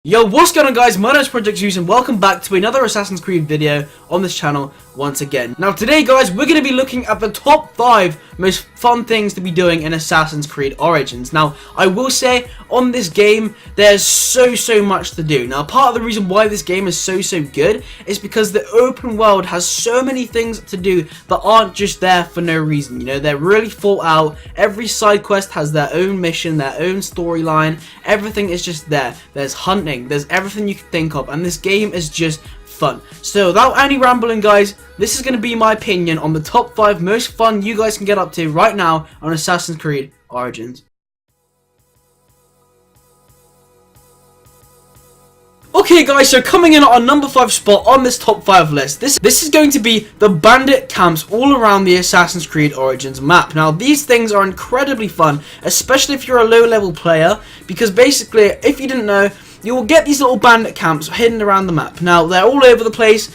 Yo, what's going on guys, my name is Project Zeus and welcome back to another Assassin's Creed video on this channel once again. Now today guys, we're going to be looking at the top 5 most fun things to be doing in Assassin's Creed Origins. Now, I will say, on this game, there's so much to do. Now, part of the reason why this game is so good is because the open world has so many things to do that aren't just there for no reason. You know, they're really thought out. Every side quest has their own mission, their own storyline. Everything is just there. There's hunting, there's everything you can think of, and this game is just fun. So without any rambling guys, this is going to be my opinion on the top 5 most fun you guys can get up to right now on Assassin's Creed Origins. Okay guys, so coming in at our number 5 spot on this top 5 list, this is going to be the bandit camps all around the Assassin's Creed Origins map. Now these things are incredibly fun, especially if you're a low level player, because basically, if you didn't know, you will get these little bandit camps hidden around the map. Now, they're all over the place.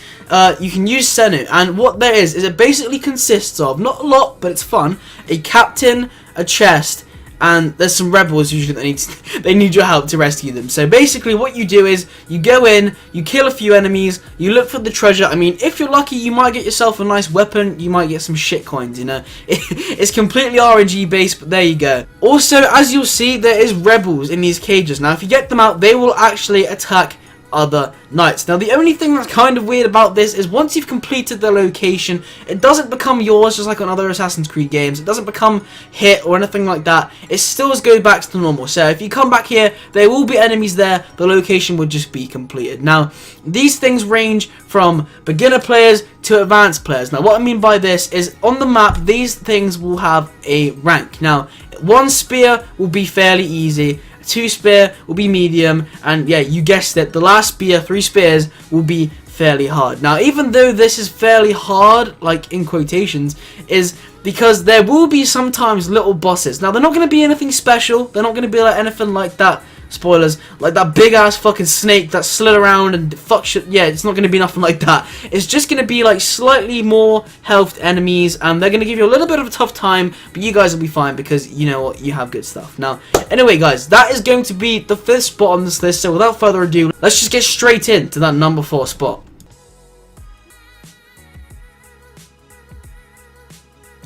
You can use Senu, and what there is it basically consists of, not a lot, but it's fun, a captain, a chest, and there's some rebels usually that they need your help to rescue them. So basically what you do is, you go in, you kill a few enemies, you look for the treasure. I mean, if you're lucky, you might get yourself a nice weapon, you might get some shit coins, you know. It's completely RNG based, but there you go. Also, as you'll see, there is rebels in these cages. Now, if you get them out, they will actually attack other knights. Now the only thing that's kind of weird about this is once you've completed the location, it doesn't become yours just like on other Assassin's Creed games. It doesn't become hit or anything like that. It still goes back to normal. So if you come back here, there will be enemies there. The location will just be completed. Now these things range from beginner players to advanced players. Now what I mean by this is on the map these things will have a rank. Now 1 spear will be fairly easy, 2 spear will be medium, and yeah, you guessed it, the last spear, 3 spears, will be fairly hard. Now even though this is fairly hard, like in quotations, is because there will be sometimes little bosses. Now they're not going to be anything special, they're not going to be like anything like that, spoilers, like that big ass fucking snake that slid around and fuck shit. Yeah, it's not going to be nothing like that. It's just going to be like slightly more health enemies, and they're going to give you a little bit of a tough time, but you guys will be fine because you know what, you have good stuff. Now anyway guys, that is going to be the 5th spot on this list, so without further ado, let's just get straight into that number 4 spot.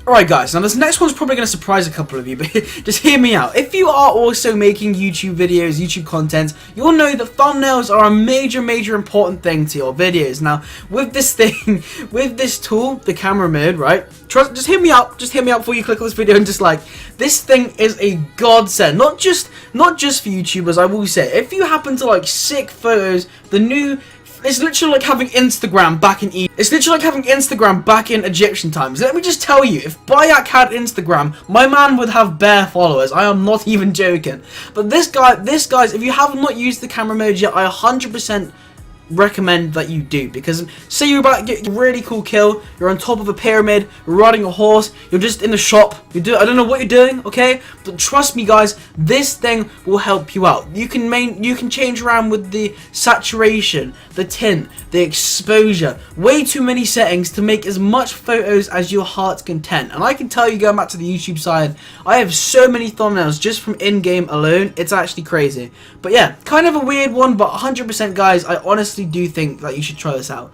Alright guys, now this next one's probably going to surprise a couple of you, but just hear me out. If you are also making YouTube videos, YouTube content, you'll know that thumbnails are a major important thing to your videos. Now, with this thing, with this tool, the camera mode, right? Just hear me out before you click on this video and dislike. This thing is a godsend, not just for YouTubers, I will say. If you happen to like sick photos, it's literally like having Instagram back in Egypt. It's literally like having Instagram back in Egyptian times. Let me just tell you, if Bayak had Instagram, my man would have bare followers. I am not even joking. But this guys, if you have not used the camera mode yet, I 100% recommend that you do, because say you're about to get a really cool kill, you're on top of a pyramid, you're riding a horse, you're just in the shop, I don't know what you're doing, okay, but trust me guys, this thing will help you out. You can change around with the saturation, the tint, the exposure, way too many settings to make as much photos as your heart's content. And I can tell you, going back to the YouTube side, I have so many thumbnails just from in-game alone, it's actually crazy. But yeah, kind of a weird one, but 100% guys, I honestly do think that you should try this out.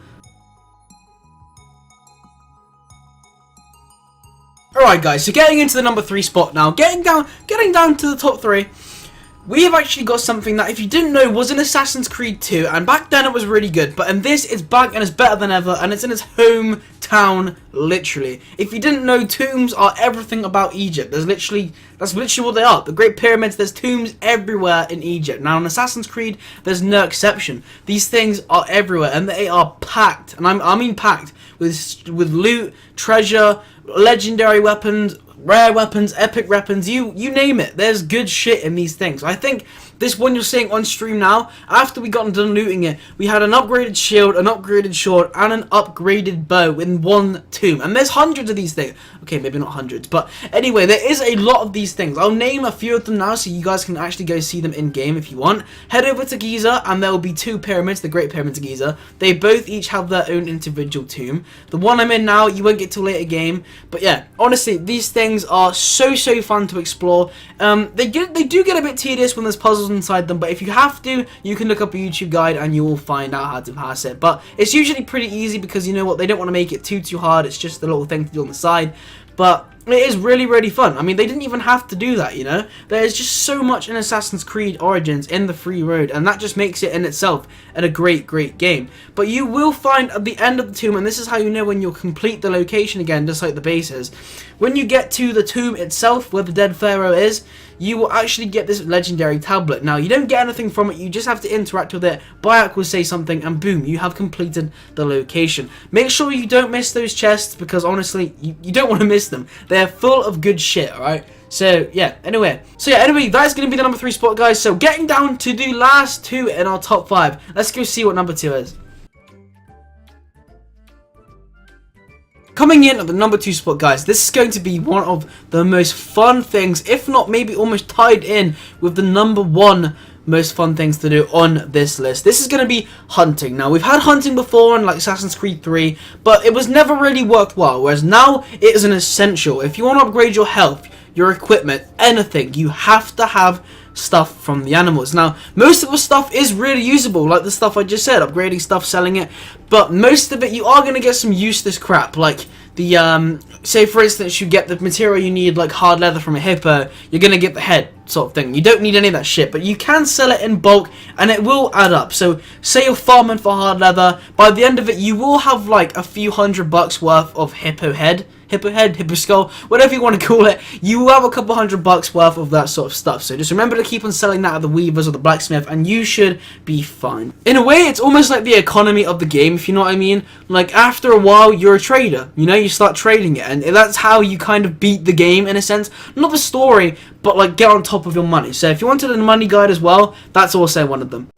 Alright guys, so getting into the number 3 spot now, getting down to the top 3, we have actually got something that, if you didn't know, was in Assassin's Creed 2, and back then it was really good, but in this it's back and it's better than ever, and it's in its hometown, literally. If you didn't know, tombs are everything about Egypt. That's literally what they are. The Great Pyramids, there's tombs everywhere in Egypt. Now in Assassin's Creed, there's no exception. These things are everywhere, and they are packed, and I mean packed, with loot, treasure, legendary weapons, rare weapons, epic weapons, you name it. There's good shit in these things. I think this one you're seeing on stream now, after we got done looting it, we had an upgraded shield, an upgraded sword, and an upgraded bow in one tomb. And there's hundreds of these things. Okay, maybe not hundreds, but anyway, there is a lot of these things. I'll name a few of them now so you guys can actually go see them in game if you want. Head over to Giza and there will be 2 pyramids, the Great Pyramids of Giza. They both each have their own individual tomb. The one I'm in now, you won't get till later game, but yeah, honestly, these things are so fun to explore. They do get a bit tedious when there's puzzles puzzles inside them, but if you have to, you can look up a YouTube guide and you will find out how to pass it. But it's usually pretty easy because you know what, they don't want to make it too hard. It's just a little thing to do on the side. But it is really fun. I mean, they didn't even have to do that, you know? There's just so much in Assassin's Creed Origins in the free road, and that just makes it in itself a great game. But you will find at the end of the tomb, and this is how you know when you'll complete the location again, just like the bases. When you get to the tomb itself, where the dead pharaoh is, you will actually get this legendary tablet. Now, you don't get anything from it, you just have to interact with it. Bayek will say something, and boom, you have completed the location. Make sure you don't miss those chests, because honestly, you don't want to miss them. They're full of good shit, alright? So, yeah, anyway, that is going to be the number 3 spot, guys. So, getting down to the last 2 in our top 5. Let's go see what number 2 is. Coming in at the number 2 spot, guys, this is going to be one of the most fun things, if not maybe almost tied in with the number 1 most fun things to do on this list. This is going to be hunting. Now, we've had hunting before in like Assassin's Creed 3, but it was never really worthwhile, whereas now it is an essential. If you want to upgrade your health, your equipment, anything, you have to have stuff from the animals. Now, most of the stuff is really usable, like the stuff I just said, upgrading stuff, selling it, but most of it you are going to get some useless crap, like the say for instance you get the material you need, like hard leather from a hippo, you're going to get the head sort of thing. You don't need any of that shit, but you can sell it in bulk and it will add up. So say you're farming for hard leather, by the end of it you will have like a few $100 worth of hippo skull, whatever you want to call it. You will have a couple $100 worth of that sort of stuff. So just remember to keep on selling that at the weavers or the blacksmith and you should be fine. In a way, it's almost like the economy of the game, if you know what I mean. Like after a while you're a trader, you know, you start trading it, and that's how you kind of beat the game in a sense. Not the story, but like get on top of your money. So if you wanted a money guide as well, that's also one of them.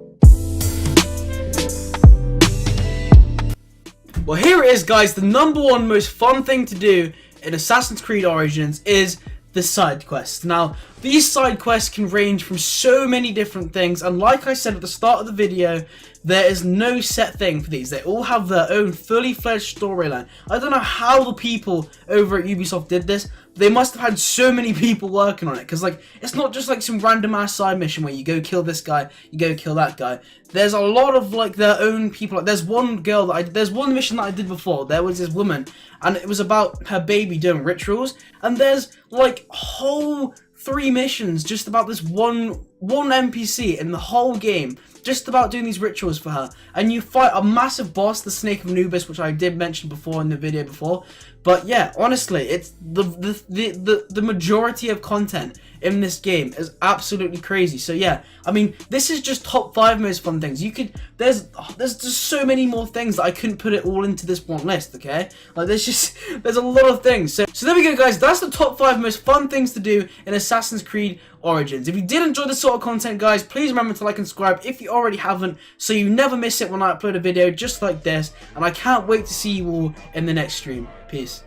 Well, here it is, guys. The number 1 most fun thing to do in Assassin's Creed Origins is the side quests. Now, these side quests can range from so many different things, and like I said at the start of the video, there is no set thing for these. They all have their own fully fledged storyline. I don't know how the people over at Ubisoft did this. They must have had so many people working on it, because like it's not just like some random ass side mission where you go kill this guy, you go kill that guy. There's a lot of like their own people. Like, there's one girl that there's one mission that I did before. There was this woman, and it was about her baby doing rituals, and there's like whole 3 missions just about this one NPC in the whole game, just about doing these rituals for her. And you fight a massive boss, the Snake of Anubis, which I did mention before in the video before. But yeah, honestly, it's the majority of content in this game is absolutely crazy. So yeah, I mean, this is just top 5 most fun things. You could there's just so many more things that I couldn't put it all into this one list, okay? Like there's a lot of things. So there we go, guys. That's the top 5 most fun things to do in Assassin's Creed Origins. If you did enjoy this sort of content, guys, please remember to like and subscribe if you already haven't, so you never miss it when I upload a video just like this. And I can't wait to see you all in the next stream. Peace.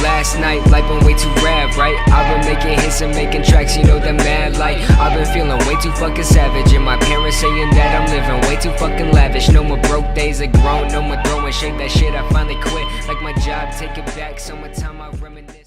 Last night, life been way too rad, right? I've been making hits and making tracks, you know that mad like I've been feeling way too fucking savage, and my parents saying that I'm living way too fucking lavish. No more broke days are grown, no more throwing shake that shit. I finally quit, like my job, take it back. Summertime I reminisce.